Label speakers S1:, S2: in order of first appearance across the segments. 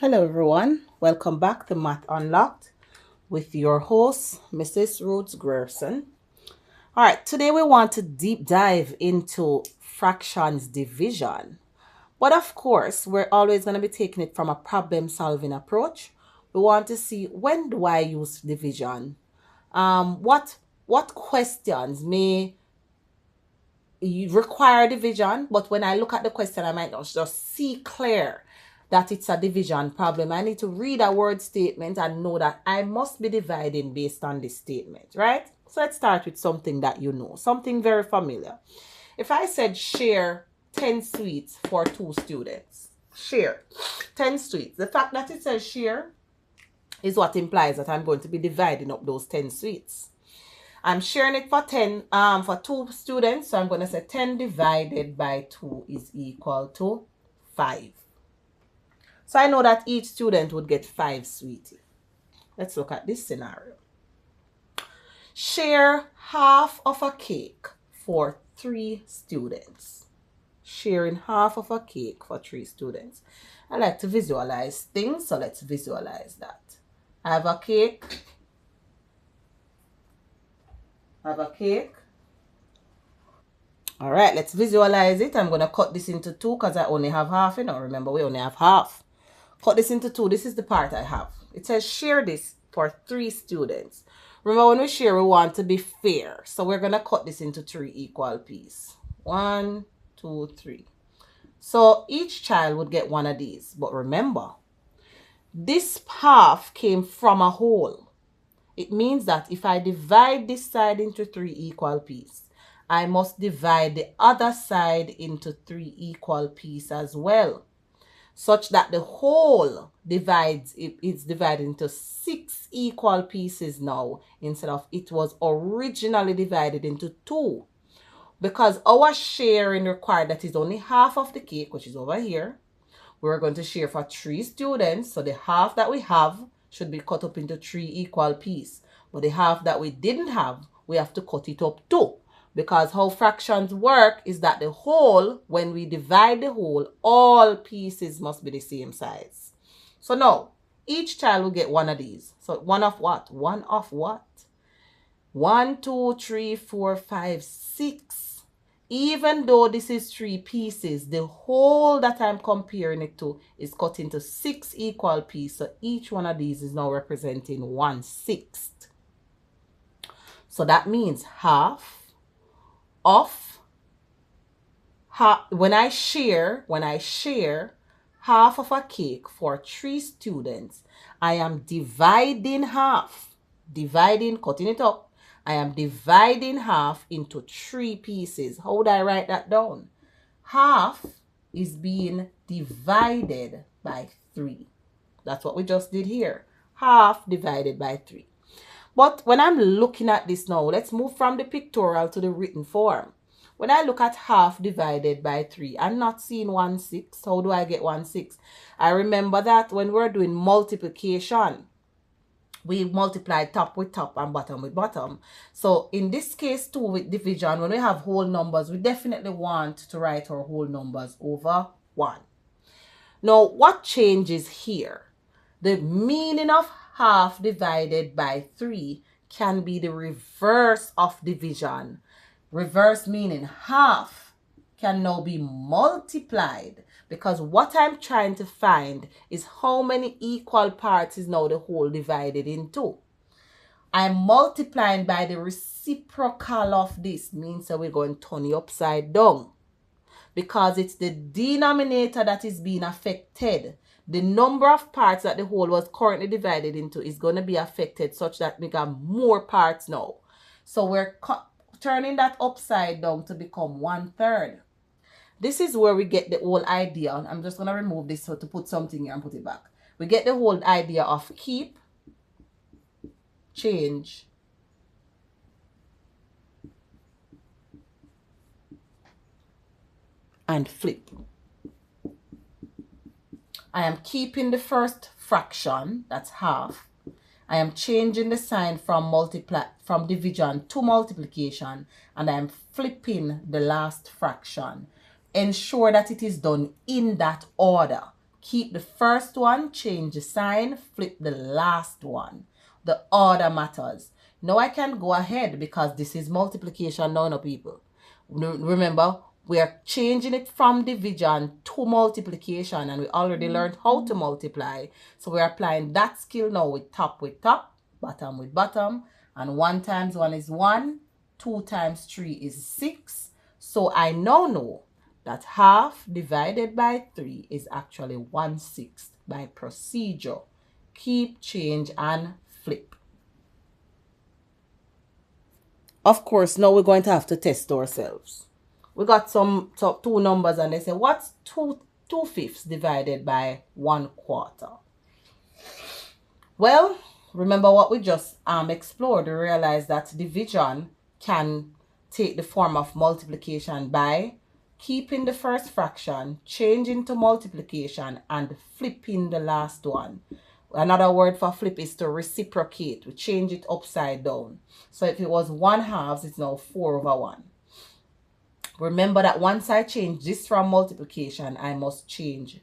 S1: Hello everyone, welcome back to Math Unlocked with your host, Mrs. Rhodes-Grierson. All right, today we want to deep dive into fractions division. But of course, we're always going to be taking it from a problem solving approach. We want to see, when do I use division? What questions may you require division, but when I look at the question, I might not just see clear that it's a division problem. I need to read a word statement and know that I must be dividing based on this statement, right? So let's start with something that you know, something very familiar. If I said share 10 sweets for 2 students, share 10 sweets. The fact that it says share is what implies that I'm going to be dividing up those 10 sweets. I'm sharing it for 10 for 2 students, so I'm going to say 10 divided by 2 is equal to 5. So I know that each student would get 5 sweeties. Let's look at this scenario. Share half of a cake for 3 students. Sharing half of a cake for 3 students. I like to visualize things, so let's visualize that. I have a cake. All right, let's visualize it. I'm going to cut this into 2 because I only have half. Remember, we only have half. Cut this into 2. This is the part I have. It says share this for 3 students. Remember, when we share, we want to be fair. So we're going to cut this into 3 equal pieces. 1, 2, 3. So each child would get one of these. But remember, this half came from a whole. It means that if I divide this side into 3 equal pieces, I must divide the other side into 3 equal pieces as well, such that the whole it's divided into 6 equal pieces now, instead of it was originally divided into 2. Because our sharing required that is only half of the cake, which is over here. We're going to share for 3 students, so the half that we have should be cut up into 3 equal pieces. But the half that we didn't have, we have to cut it up 2. Because how fractions work is that the whole, when we divide the whole, all pieces must be the same size. So now, each child will get one of these. So one of what? 1, 2, 3, 4, 5, 6. Even though this is 3 pieces, the whole that I'm comparing it to is cut into 6 equal pieces. So each one of these is now representing 1/6. So that means half of when I share half of a cake for 3 students, I am dividing half, cutting it up. I am dividing half into 3 pieces. How would I write that down? Half is being divided by 3. That's what we just did here. Half divided by 3. But when I'm looking at this now, let's move from the pictorial to the written form. When I look at half divided by 3, I'm not seeing 1/6. How do I get 1/6? I remember that when we're doing multiplication, we multiply top with top and bottom with bottom. So in this case too, with division, when we have whole numbers, we definitely want to write our whole numbers over 1. Now, what changes here? The meaning of half divided by 3 can be the reverse of division. Reverse meaning half can now be multiplied, because what I'm trying to find is how many equal parts is now the whole divided into. I'm multiplying by the reciprocal of this, means that we're going to turn it upside down, because it's the denominator that is being affected. The number of parts that the whole was currently divided into is going to be affected, such that we got more parts now. So we're turning that upside down to become 1/3. This is where we get the whole idea. I'm just going to remove this so to put something here and put it back. We get the whole idea of keep, change, and flip. I am keeping the first fraction, that's half. I am changing the sign from division to multiplication, and I am flipping the last fraction. Ensure that it is done in that order. Keep the first one, change the sign, flip the last one. The order matters. Now I can go ahead because this is multiplication now, no people. Remember, we are changing it from division to multiplication, and we already learned how to multiply. So we're applying that skill now with top, bottom with bottom. And 1 times 1 is 1, 2 times 3 is 6. So I now know that half divided by 3 is actually 1/6 by procedure. Keep, change, and flip. Of course, now we're going to have to test ourselves. We got some two numbers and they say, what's 2/5 divided by 1/4? Well, remember what we just explored. We realized that division can take the form of multiplication by keeping the first fraction, changing to multiplication, and flipping the last one. Another word for flip is to reciprocate. We change it upside down. So if it was 1/2, it's now 4/1. Remember that once I change this from multiplication, I must change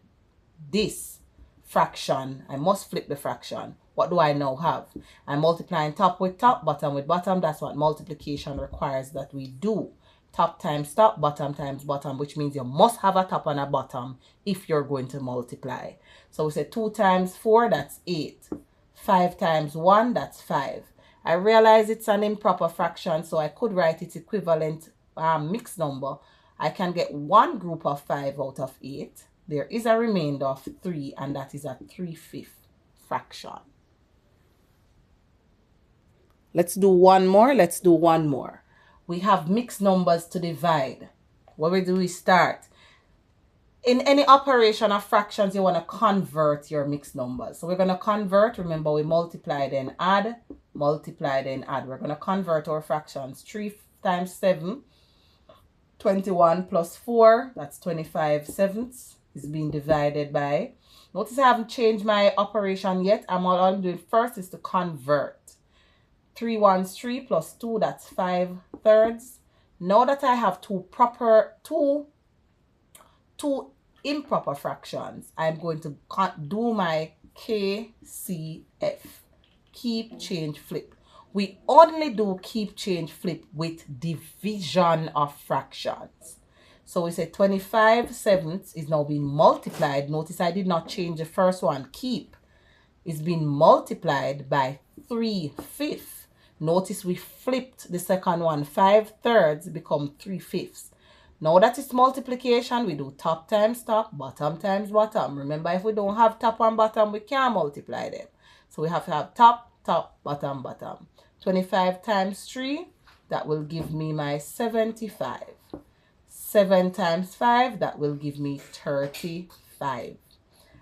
S1: this fraction. I must flip the fraction. What do I now have? I'm multiplying top with top, bottom with bottom. That's what multiplication requires that we do. Top times top, bottom times bottom, which means you must have a top and a bottom if you're going to multiply. So we say 2 times 4, that's 8. 5 times 1, that's 5. I realize it's an improper fraction, so I could write its equivalent mixed number. I can get one group of 5 out of 8. There is a remainder of 3, and that is a 3/5 fraction. Let's do one more. We have mixed numbers to divide. What we do is start. In any operation of fractions, you want to convert your mixed numbers. So we're going to convert. Remember, we multiply, then add, multiply, then add. We're going to convert our fractions. 3 times 7, 21 plus 4, that's 25/7 is being divided by. Notice I haven't changed my operation yet. All I'm doing first is to convert. 3 ones 3 plus 2, that's 5/3. Now that I have two improper fractions, I'm going to do my KCF. Keep, change, flip. We only do keep, change, flip with division of fractions. So we say 25/7 is now being multiplied. Notice I did not change the first one. Keep is being multiplied by 3/5. Notice we flipped the second one. 5/3 become 3/5. Now that it's multiplication, we do top times top, bottom times bottom. Remember, if we don't have top and bottom, we can't multiply them. So we have to have top, top, bottom, bottom. 25 times 3, that will give me my 75. 7 times 5, that will give me 35.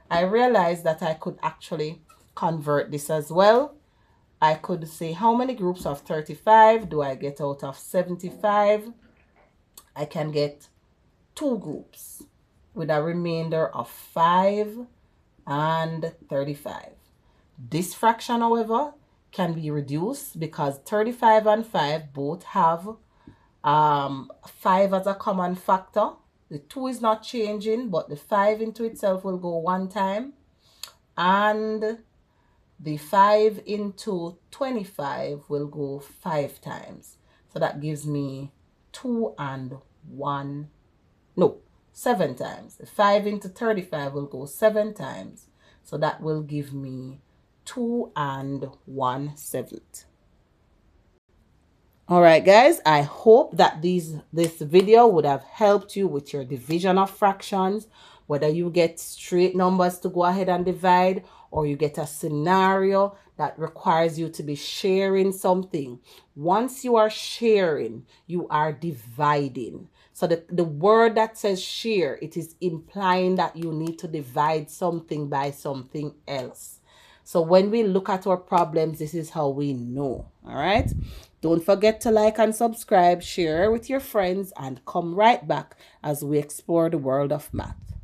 S1: I realized that I could actually convert this as well. I could say how many groups of 35 do I get out of 75? I can get 2 groups with a remainder of 5 and 35. This fraction, however, can be reduced because 35 and 5 both have 5 as a common factor. The 2 is not changing, but the 5 into itself will go 1 time. And the 5 into 25 will go 5 times. So that gives me 2 and 1. No, 7 times. The 5 into 35 will go 7 times. So that will give me 2 and 1/7. All right, guys, I hope that this video would have helped you with your division of fractions, whether you get straight numbers to go ahead and divide, or you get a scenario that requires you to be sharing something. Once you are sharing, you are dividing. So the word that says share, it is implying that you need to divide something by something else. So when we look at our problems, this is how we know. All right. Don't forget to like and subscribe, share with your friends, and come right back as we explore the world of math.